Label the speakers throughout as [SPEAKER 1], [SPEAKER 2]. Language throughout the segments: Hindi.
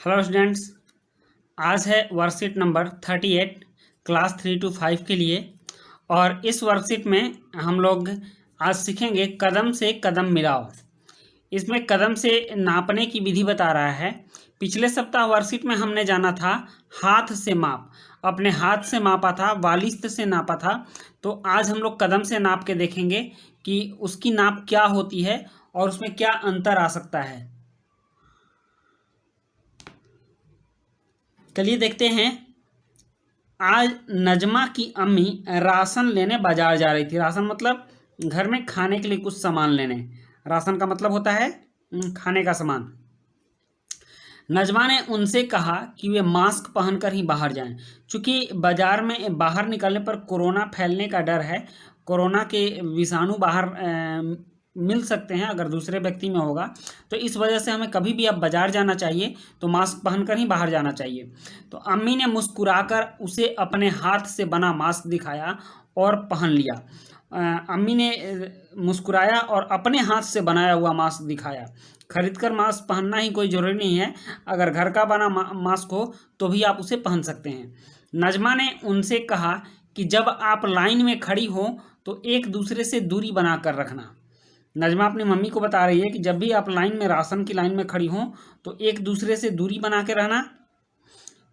[SPEAKER 1] हेलो स्टूडेंट्स, आज है वर्कशीट नंबर 38 क्लास 3 to 5 के लिए। और इस वर्कशीट में हम लोग आज सीखेंगे कदम से कदम मिलाओ। इसमें कदम से नापने की विधि बता रहा है। पिछले सप्ताह वर्कशीट में हमने जाना था हाथ से माप, अपने हाथ से मापा था, वालिस्त से नापा था। तो आज हम लोग कदम से नाप के देखेंगे कि उसकी नाप क्या होती है और उसमें क्या अंतर आ सकता है। चलिए देखते हैं। आज नजमा की अम्मी राशन लेने बाजार जा रही थी। राशन मतलब घर में खाने के लिए कुछ सामान लेने। राशन का मतलब होता है खाने का सामान। नजमा ने उनसे कहा कि वे मास्क पहनकर ही बाहर जाएं, क्योंकि बाजार में बाहर निकलने पर कोरोना फैलने का डर है। कोरोना के विषाणु बाहर मिल सकते हैं अगर दूसरे व्यक्ति में होगा। तो इस वजह से हमें कभी भी अब बाजार जाना चाहिए तो मास्क पहनकर ही बाहर जाना चाहिए। तो अम्मी ने मुस्कुराकर उसे अपने हाथ से बना मास्क दिखाया और पहन लिया। अम्मी ने मुस्कुराया और अपने हाथ से बनाया हुआ मास्क दिखाया। खरीदकर मास्क पहनना ही कोई ज़रूरी नहीं है, अगर घर का बना मास्क हो तो भी आप उसे पहन सकते हैं। नजमा ने उनसे कहा कि जब आप लाइन में खड़ी हो तो एक दूसरे से दूरी बनाकर रखना। नजमा अपनी मम्मी को बता रही है कि जब भी आप लाइन में, राशन की लाइन में खड़ी हो तो एक दूसरे से दूरी बना के रहना,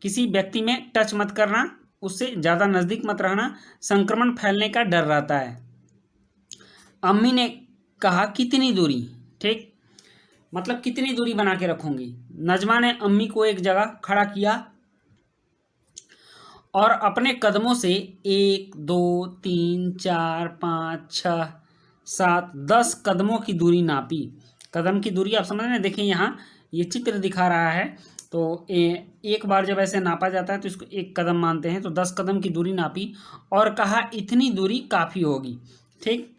[SPEAKER 1] किसी व्यक्ति में टच मत करना, उससे ज़्यादा नज़दीक मत रहना, संक्रमण फैलने का डर रहता है। अम्मी ने कहा कितनी दूरी, ठीक, मतलब कितनी दूरी बना के रखूंगी। नजमा ने अम्मी को एक जगह खड़ा किया और अपने कदमों से 1 2 3 4 5 6 7 10 कदमों की दूरी नापी। कदम की दूरी आप समझ रहे हैं, देखिए यहाँ ये चित्र दिखा रहा है। तो एक बार जब ऐसे नापा जाता है तो इसको एक कदम मानते हैं। तो 10 कदम की दूरी नापी और कहा इतनी दूरी काफ़ी होगी, ठीक।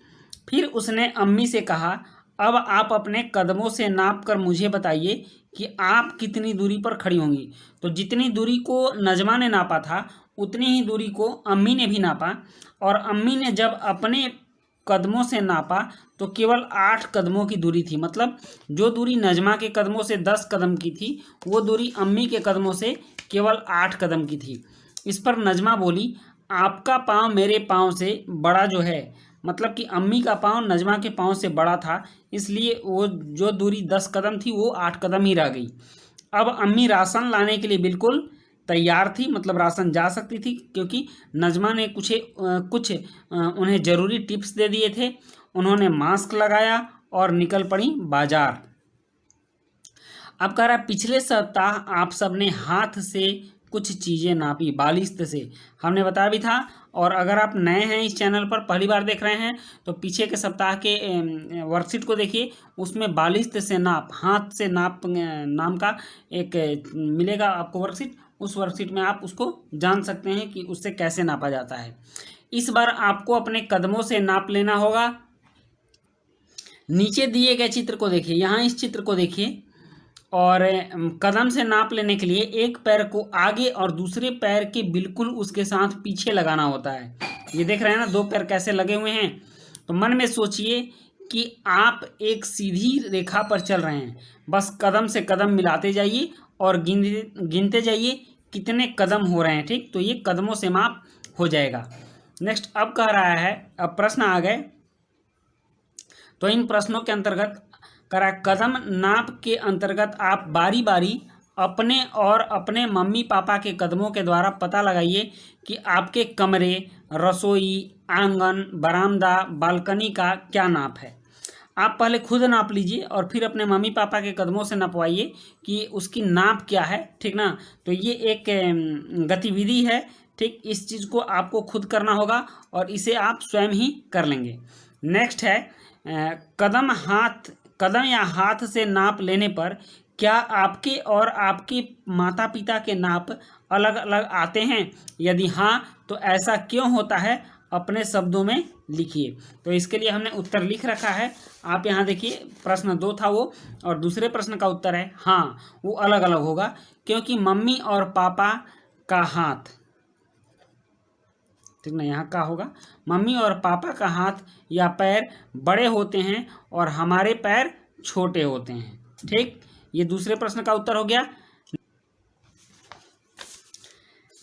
[SPEAKER 1] फिर उसने अम्मी से कहा अब आप अपने कदमों से नाप कर मुझे बताइए कि आप कितनी दूरी पर खड़ी होंगी। तो जितनी दूरी को नजमा ने नापा था उतनी ही दूरी को अम्मी ने भी नापा। और अम्मी ने जब अपने कदमों से नापा तो केवल 8 कदमों की दूरी थी। मतलब जो दूरी नजमा के कदमों से 10 कदम की थी वो दूरी अम्मी के कदमों से केवल 8 कदम की थी। इस पर नजमा बोली आपका पाँव मेरे पाँव से बड़ा जो है, मतलब कि अम्मी का पाँव नजमा के पाँव से बड़ा था, इसलिए वो जो दूरी 10 कदम थी वो 8 कदम ही रह गई। अब अम्मी राशन लाने के लिए बिल्कुल तैयार थी, मतलब राशन जा सकती थी, क्योंकि नजमा ने कुछ उन्हें ज़रूरी टिप्स दे दिए थे। उन्होंने मास्क लगाया और निकल पड़ी बाजार। अब कह रहा है पिछले सप्ताह आप सबने हाथ से कुछ चीज़ें नापी, बालिस्त से हमने बताया भी था। और अगर आप नए हैं इस चैनल पर, पहली बार देख रहे हैं, तो पीछे के सप्ताह के वर्कशीट को देखिए, उसमें बालिस्त से नाप, हाथ से नाप नाम का एक मिलेगा आपको वर्कशीट। उस वर्कशीट में आप उसको जान सकते हैं कि उससे कैसे नापा जाता है। इस बार आपको अपने कदमों से नाप लेना होगा। नीचे दिए गए चित्र को देखिए, यहाँ इस चित्र को देखिए, और कदम से नाप लेने के लिए एक पैर को आगे और दूसरे पैर के बिल्कुल उसके साथ पीछे लगाना होता है। ये देख रहे हैं ना, 2 पैर कैसे लगे हुए हैं। तो मन में सोचिए कि आप एक सीधी रेखा पर चल रहे हैं, बस कदम से कदम मिलाते जाइए और गिनते जाइए कितने कदम हो रहे हैं, ठीक। तो ये कदमों से माप हो जाएगा। नेक्स्ट अब कह रहा है, अब प्रश्न आ गए, तो इन प्रश्नों के अंतर्गत करा कदम नाप के अंतर्गत आप बारी बारी अपने और अपने मम्मी पापा के कदमों के द्वारा पता लगाइए कि आपके कमरे, रसोई, आंगन, बरामदा, बालकनी का क्या नाप है। आप पहले खुद नाप लीजिए और फिर अपने मम्मी पापा के कदमों से नपवाइए कि उसकी नाप क्या है, ठीक ना। तो ये एक गतिविधि है, ठीक। इस चीज़ को आपको खुद करना होगा और इसे आप स्वयं ही कर लेंगे। नेक्स्ट है कदम या हाथ से नाप लेने पर क्या आपके और आपके माता पिता के नाप अलग अलग आते हैं? यदि हाँ तो ऐसा क्यों होता है, अपने शब्दों में लिखिए। तो इसके लिए हमने उत्तर लिख रखा है। आप यहाँ देखिए, प्रश्न 2 था वो, और दूसरे प्रश्न का उत्तर है हाँ, वो अलग अलग होगा, क्योंकि मम्मी और पापा का हाथ, ठीक ना, यहाँ का होगा मम्मी और पापा का हाथ या पैर बड़े होते हैं और हमारे पैर छोटे होते हैं, ठीक। ये दूसरे प्रश्न का उत्तर हो गया।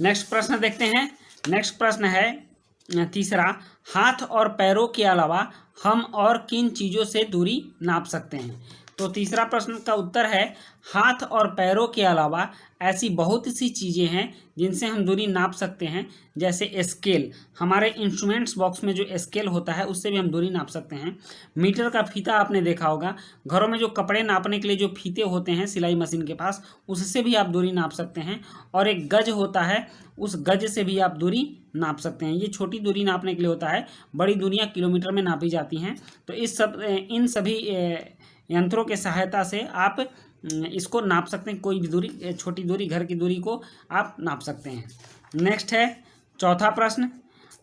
[SPEAKER 1] नेक्स्ट प्रश्न देखते हैं। नेक्स्ट प्रश्न है तीसरा, हाथ और पैरों के अलावा हम और किन चीज़ों से दूरी नाप सकते हैं? तो तीसरा प्रश्न का उत्तर है, हाथ और पैरों के अलावा ऐसी बहुत सी चीज़ें हैं जिनसे हम दूरी नाप सकते हैं। जैसे स्केल, हमारे इंस्ट्रूमेंट्स बॉक्स में जो स्केल होता है उससे भी हम दूरी नाप सकते हैं। मीटर का फीता आपने देखा होगा, घरों में जो कपड़े नापने के लिए जो फीते होते हैं सिलाई मशीन के पास, उससे भी आप दूरी नाप सकते हैं। और एक गज होता है, उस गज से भी आप दूरी नाप सकते हैं। ये छोटी दूरी नापने के लिए होता है, बड़ी दूरियां किलोमीटर में नापी जाती हैं। तो इन सभी यंत्रों के सहायता से आप इसको नाप सकते हैं। कोई भी दूरी, छोटी दूरी, घर की दूरी को आप नाप सकते हैं। नेक्स्ट है चौथा प्रश्न,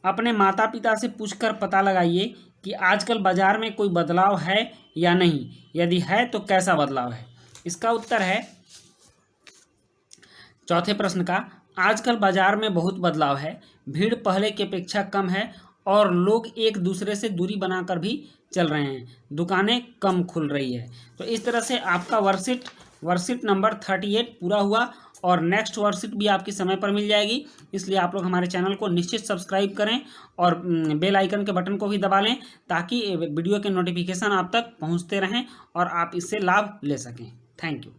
[SPEAKER 1] अपने माता पिता से पूछकर पता लगाइए कि आजकल बाजार में कोई बदलाव है या नहीं, यदि है तो कैसा बदलाव है? इसका उत्तर है चौथे प्रश्न का, आजकल बाजार में बहुत बदलाव है, भीड़ पहले की अपेक्षा कम है और लोग एक दूसरे से दूरी बनाकर भी चल रहे हैं, दुकानें कम खुल रही है। तो इस तरह से आपका वर्कशीट नंबर 38 पूरा हुआ और नेक्स्ट वर्कशीट भी आपकी समय पर मिल जाएगी। इसलिए आप लोग हमारे चैनल को निश्चित सब्सक्राइब करें और बेल आइकन के बटन को भी दबा लें, ताकि वीडियो के नोटिफिकेशन आप तक पहुंचते रहें और आप इससे लाभ ले सकें। Thank you.